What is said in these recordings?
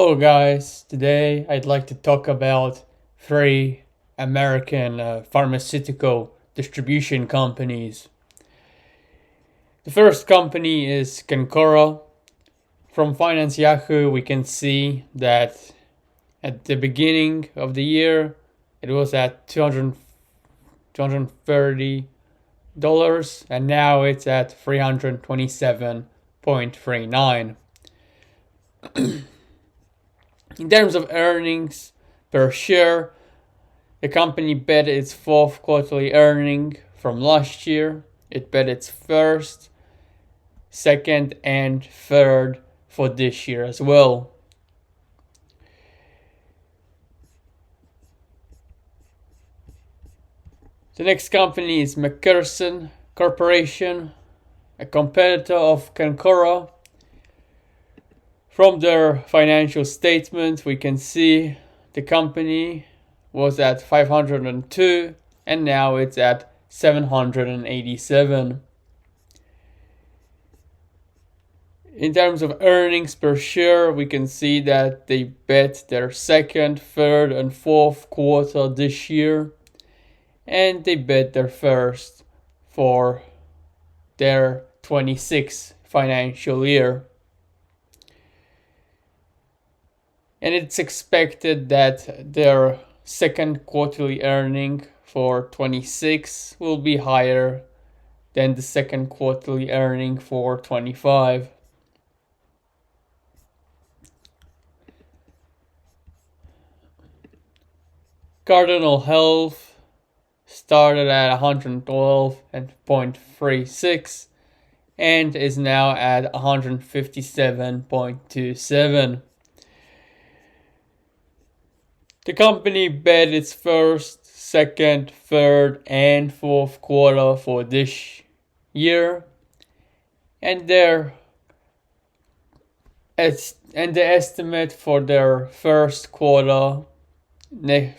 Hello guys, today I'd like to talk about three American pharmaceutical distribution companies. The first company is Cencora. From Finance Yahoo we can see that at the beginning of the year it was at $230 and now it's at $327.39. In terms of earnings per share, the company bet its fourth quarterly earning from last year. It bet its first, second, and third for this year as well. The next company is McKesson Corporation, a competitor of Cencora. From their financial statement, we can see the company was at 502 and now it's at 787. In terms of earnings per share, we can see that they bet their second, third, and fourth quarter this year, and they bet their first for their 26th financial year. And it's expected that their second quarterly earning for 26 will be higher than the second quarterly earning for 25. Cardinal Health started at 112.36 and is now at 157.27. The company bet its first, second, third, and fourth quarter for this year, and the estimate for their first quarter in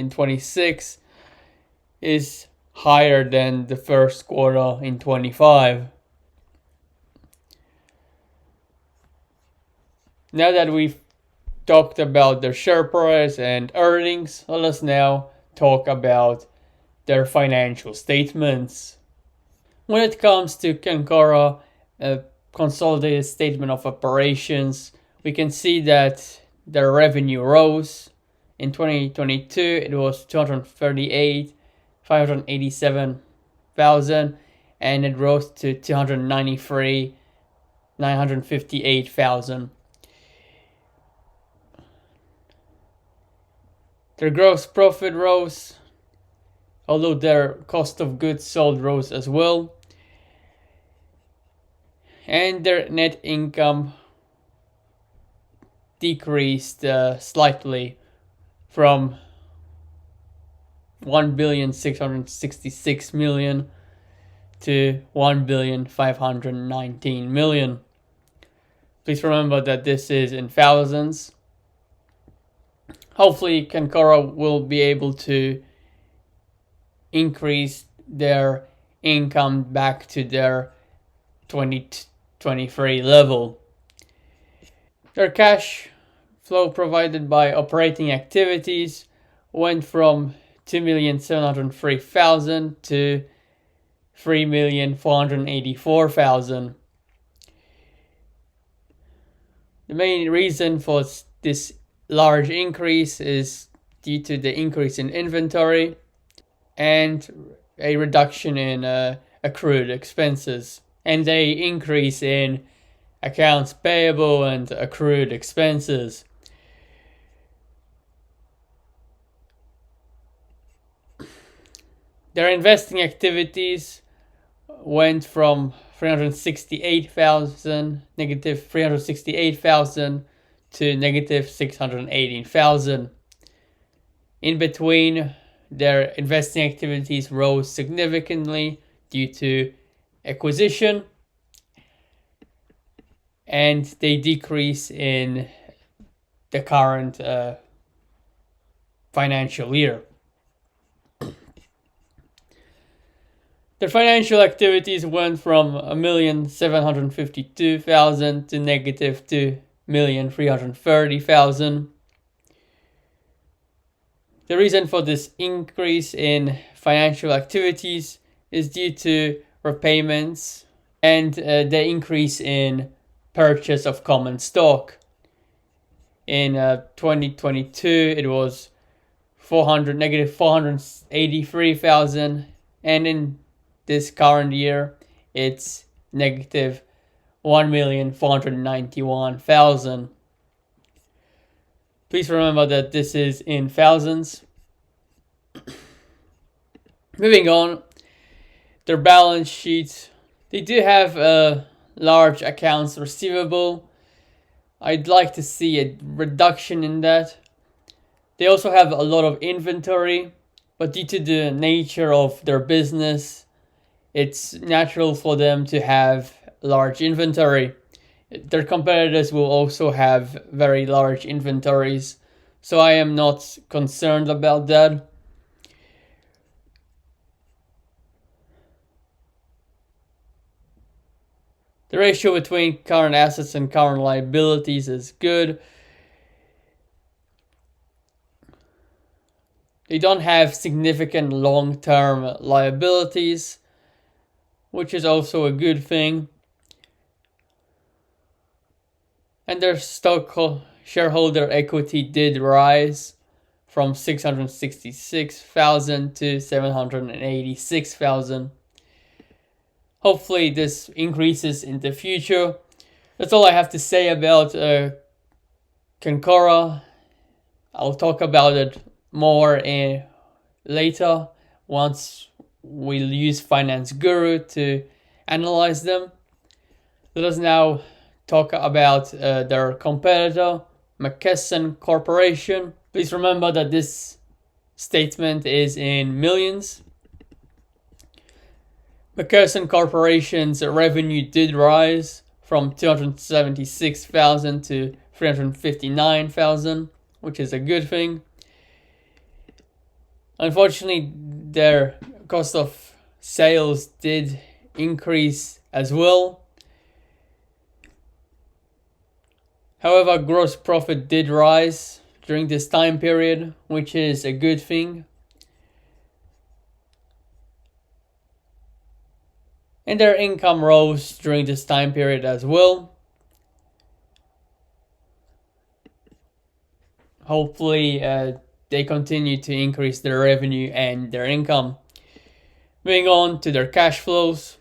26 is higher than the first quarter in 25. Now that we've talked about their share price and earnings, let us now talk about their financial statements. When it comes to Cencora, a consolidated statement of operations, we can see that their revenue rose. In 2022, it was 587,000, and it rose to 958,000. Their gross profit rose, although their cost of goods sold rose as well. And their net income decreased slightly from 1,666,000,000 to 1,519,000,000. Please remember that this is in thousands. Hopefully Cencora will be able to increase their income back to their 2023 level. Their cash flow provided by operating activities went from 2,703,000 to 3,484,000. The main reason for this large increase is due to the increase in inventory and a reduction in accrued expenses, and a increase in accounts payable and accrued expenses. Their investing activities went from negative 368,000 to negative 618,000. In between, their investing activities rose significantly due to acquisition, and they decrease in the current financial year. Their financial activities went from 1,752,000 to negative 1,330,000. The reason for this increase in financial activities is due to repayments and the increase in purchase of common stock. In 2022, it was negative 483,000, and in this current year, it's negative 1,491,000. Please remember that this is in thousands. Moving on, their balance sheet. They do have a large accounts receivable. I'd like to see a reduction in that. They also have a lot of inventory, but due to the nature of their business, it's natural for them to have large inventory. Their competitors will also have very large inventories, so I am not concerned about that. The ratio between current assets and current liabilities is good. They don't have significant long-term liabilities, which is also a good thing. And their shareholder equity did rise from 666,000 to 786,000. Hopefully this increases in the future. That's all I have to say about Cencora. I'll talk about it more later once we'll use Finance Guru to analyze them. Let us now talk about their competitor, McKesson Corporation. Please remember that this statement is in millions. McKesson Corporation's revenue did rise from 276,000 to 359,000, which is a good thing. Unfortunately, their cost of sales did increase as well. However, gross profit did rise during this time period, which is a good thing. And their income rose during this time period as well. Hopefully, they continue to increase their revenue and their income. Moving on to their cash flows.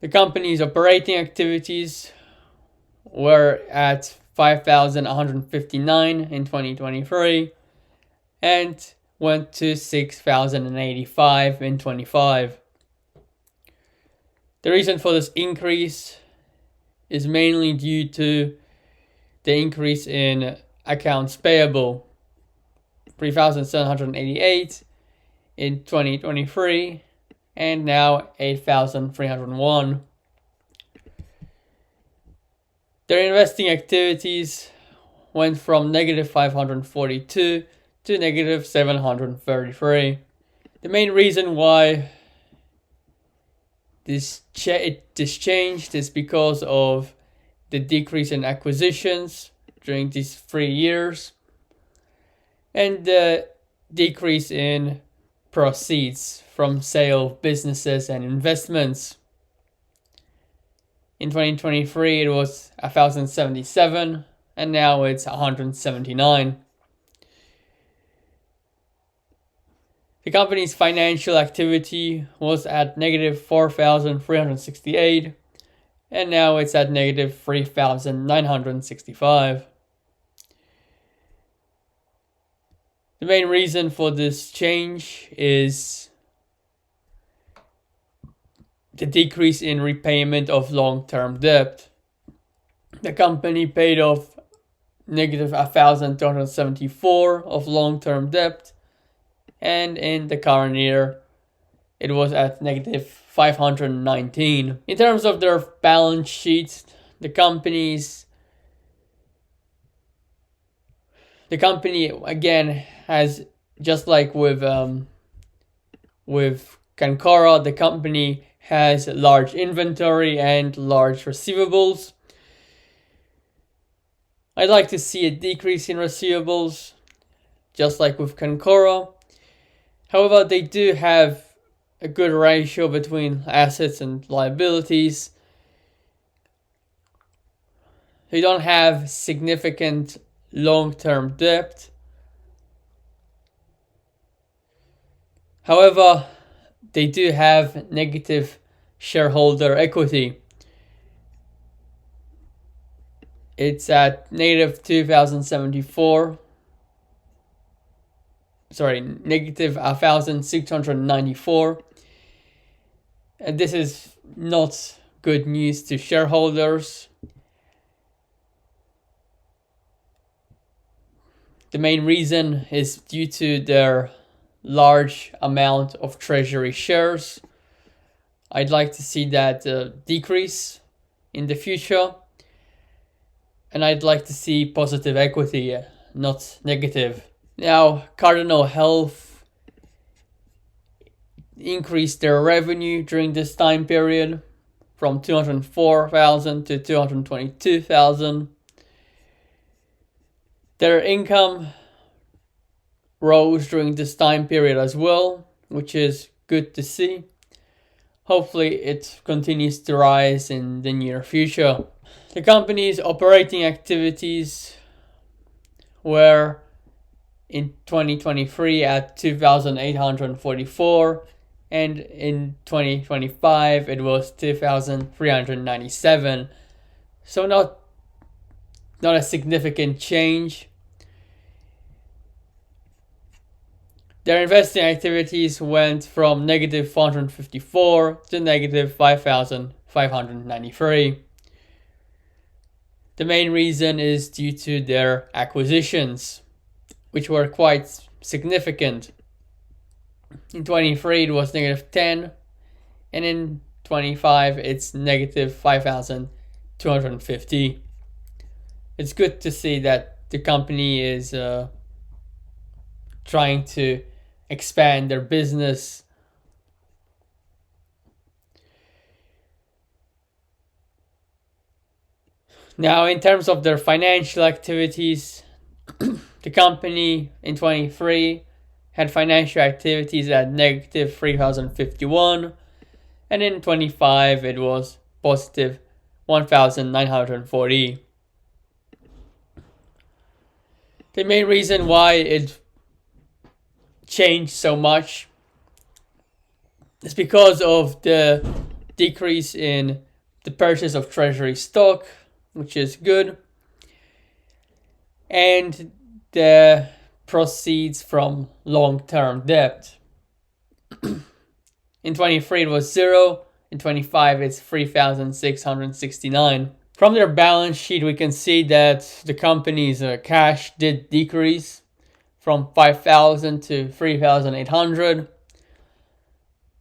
The company's operating activities were at 5,159 in 2023 and went to 6,085 in 25. The reason for this increase is mainly due to the increase in accounts payable, 3,788 in 2023 and now 8,301. Their investing activities went from negative 542 to negative 733. The main reason why this changed is because of the decrease in acquisitions during these 3 years and the decrease in proceeds from sale of businesses and investments. In 2023 it was 1,077 and now it's 179. The company's financial activity was at negative 4,368 and now it's at negative 3,965. The main reason for this change is the decrease in repayment of long-term debt. The company paid off negative 1,274 of long-term debt, and in the current year it was at negative 519. In terms of their balance sheet, the company again has, just like with Cencora, the company has large inventory and large receivables. I'd like to see a decrease in receivables, just like with Cencora. However, they do have a good ratio between assets and liabilities. They don't have significant long-term debt. However, they do have negative shareholder equity. It's at negative 2074. Negative 1,694. And this is not good news to shareholders. The main reason is due to their large amount of treasury shares. I'd like to see that decrease in the future. And I'd like to see positive equity, not negative. Now, Cardinal Health increased their revenue during this time period from 204,000 to 222,000. Their income rose during this time period as well, which is good to see. Hopefully it continues to rise in the near future. The company's operating activities were in 2023 at 2,844, and in 2025 it was 2,397. So not a significant change. Their investing activities went from negative 454 to negative 5,593. The main reason is due to their acquisitions, which were quite significant. In 23 it was negative 10, and in 25 it's negative 5,250. It's good to see that the company is trying to expand their business. Now, in terms of their financial activities, the company in 23 had financial activities at negative 3,051, and in 25 it was positive 1,940. The main reason why it changed so much is because of the decrease in the purchase of treasury stock, which is good, and the proceeds from long-term debt. In 23 it was 0, in 25 it's 3,669. From their balance sheet we can see that the company's cash did decrease from 5,000 to 3,800.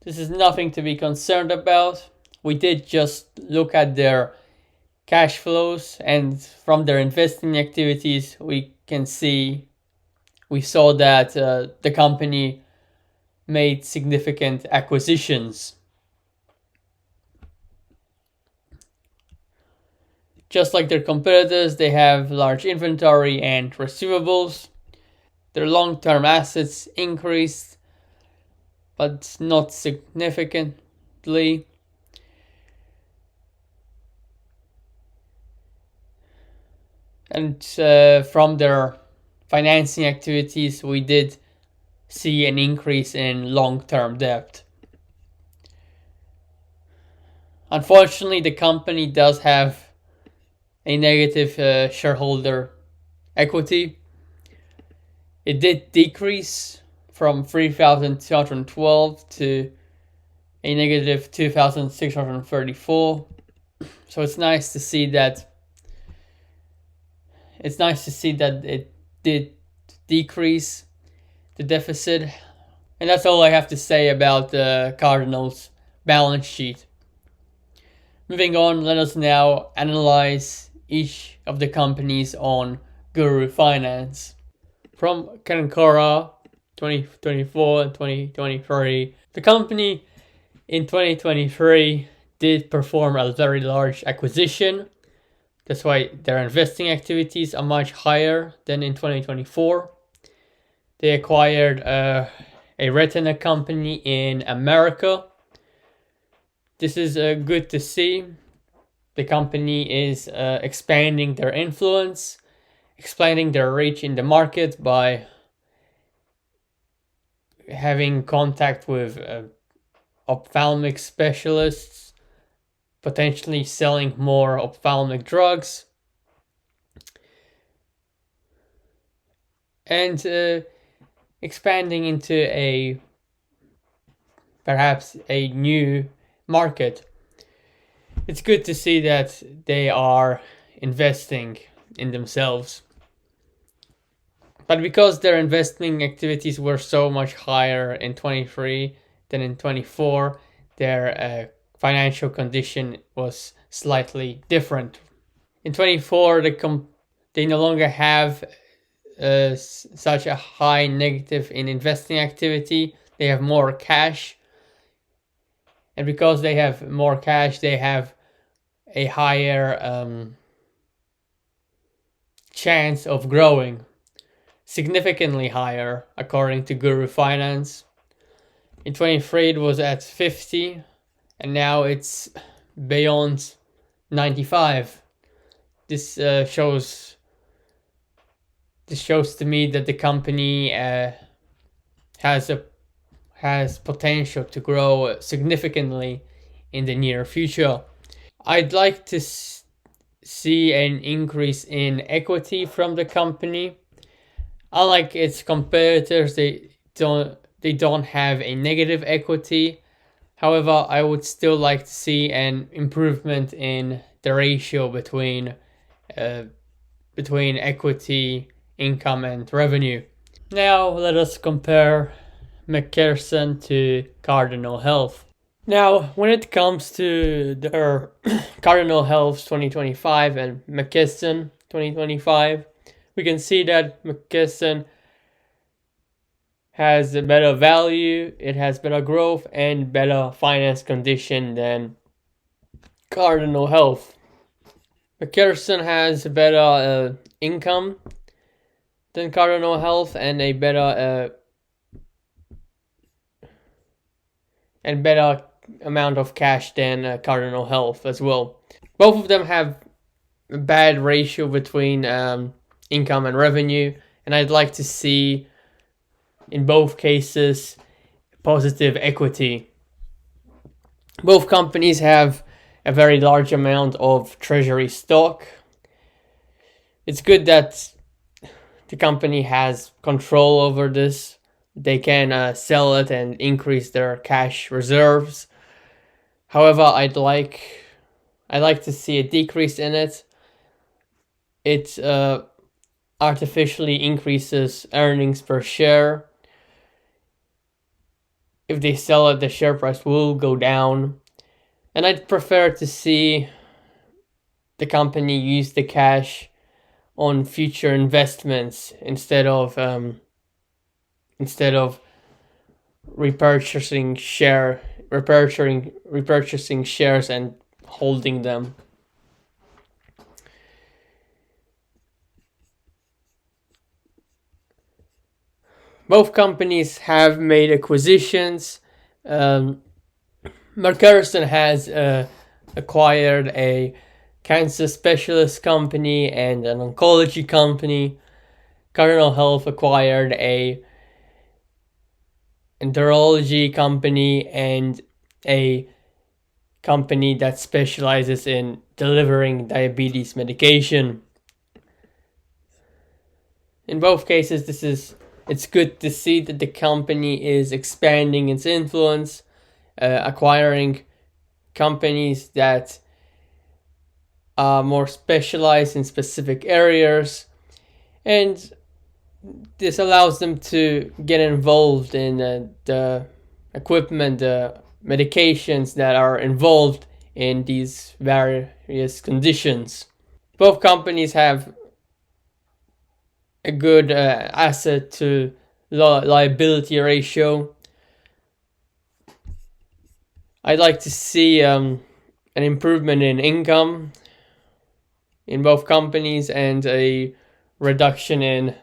This is nothing to be concerned about. We did just look at their cash flows, and from their investing activities we saw that the company made significant acquisitions. Just like their competitors, they have large inventory and receivables. Their long-term assets increased, but not significantly. And from their financing activities, we did see an increase in long-term debt. Unfortunately, the company does have a negative shareholder equity. It did decrease from 3,212 to a negative 2,634. So it's nice to see that it did decrease the deficit. And that's all I have to say about the Cardinal's balance sheet. Moving on, let us now analyze each of the companies on Guru Finance. From Cencora 2024 and 2023, the company in 2023 did perform a very large acquisition. That's why their investing activities are much higher than in 2024. They acquired a retina company in America. This is good to see. The company is expanding their influence, expanding their reach in the market by having contact with ophthalmic specialists, potentially selling more ophthalmic drugs, and expanding into a perhaps a new market. It's good to see that they are investing in themselves. But because their investing activities were so much higher in 23 than in 24, their financial condition was slightly different. In 24, they no longer have such a high negative in investing activity. They have more cash. And because they have more cash, they have a higher chance of growing, significantly higher, according to Guru Finance. In 23, it was at 50, and now it's beyond 95. This shows to me that the company has potential to grow significantly in the near future. I'd like to see an increase in equity from the company. Unlike its competitors, they don't have a negative equity. However, I would still like to see an improvement in the ratio between equity, income, and revenue. Now let us compare McKesson to Cardinal Health. Now, when it comes to their Cardinal Health 2025 and McKesson 2025, we can see that McKesson has a better value, it has better growth, and better finance condition than Cardinal Health. McKesson has a better income than Cardinal Health and a better amount of cash than Cardinal Health as well. Both of them have a bad ratio between income and revenue, and I'd like to see in both cases positive equity. Both companies have a very large amount of treasury stock. It's good that the company has control over this. They can sell it and increase their cash reserves. However, I'd like to see a decrease in it. It artificially increases earnings per share. If they sell it, the share price will go down. And I'd prefer to see the company use the cash on future investments instead of repurchasing shares and holding them. Both companies have made acquisitions. McKesson has acquired a cancer specialist company and an oncology company. Cardinal Health acquired a enterology company and a company that specializes in delivering diabetes medication. In both cases, it's good to see that the company is expanding its influence, acquiring companies that are more specialized in specific areas, and this allows them to get involved in the equipment, the medications that are involved in these various conditions. Both companies have a good asset to liability ratio. I'd like to see an improvement in income in both companies and a reduction in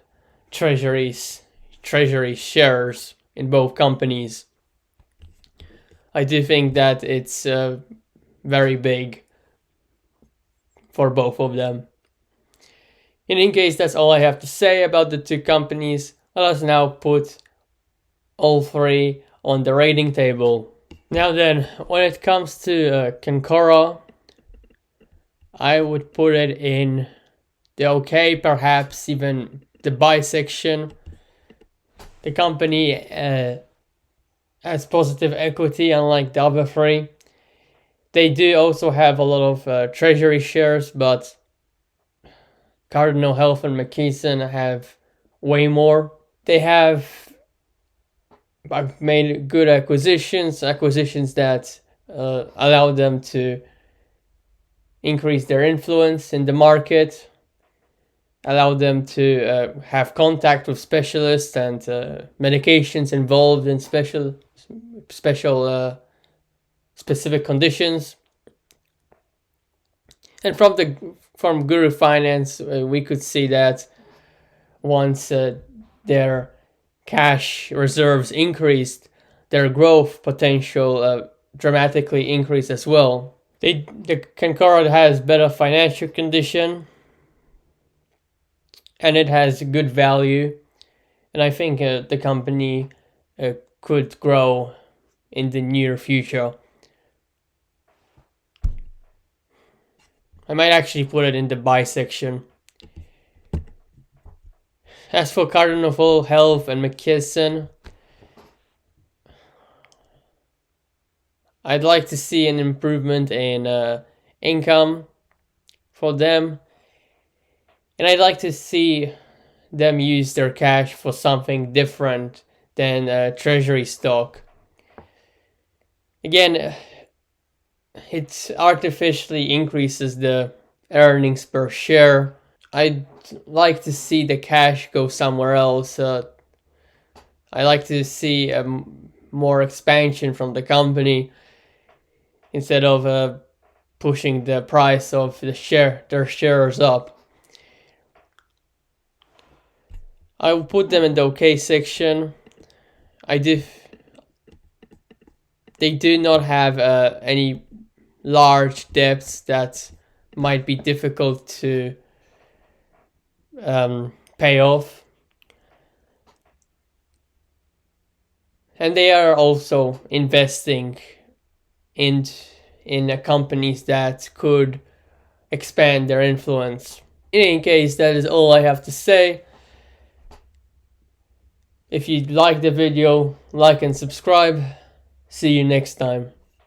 treasury shares in both companies. I do think that it's very big for both of them. In any case, that's all I have to say about the two companies. Let us now put all three on the rating table. Now then, when it comes to Cencora, I would put it in the okay, perhaps even the buy section. The company has positive equity, unlike the other three. They do also have a lot of treasury shares, but Cardinal Health and McKesson have way more. They have made good acquisitions that allow them to increase their influence in the market, allow them to have contact with specialists and medications involved in specific conditions. And from Guru Finance, we could see that once their cash reserves increased, their growth potential dramatically increased as well. The Cencora has better financial condition, and it has good value, and I think the company could grow in the near future. I might actually put it in the buy section. As for Cardinal Health and McKesson, I'd like to see an improvement in income for them, and I'd like to see them use their cash for something different than treasury stock. Again, it artificially increases the earnings per share. I'd like to see the cash go somewhere else. I like to see more expansion from the company instead of pushing the price of their shares up. I will put them in the okay section. They do not have any large debts that might be difficult to pay off. And they are also investing in companies that could expand their influence. In any case, that is all I have to say. If you like the video, like and subscribe. See you next time.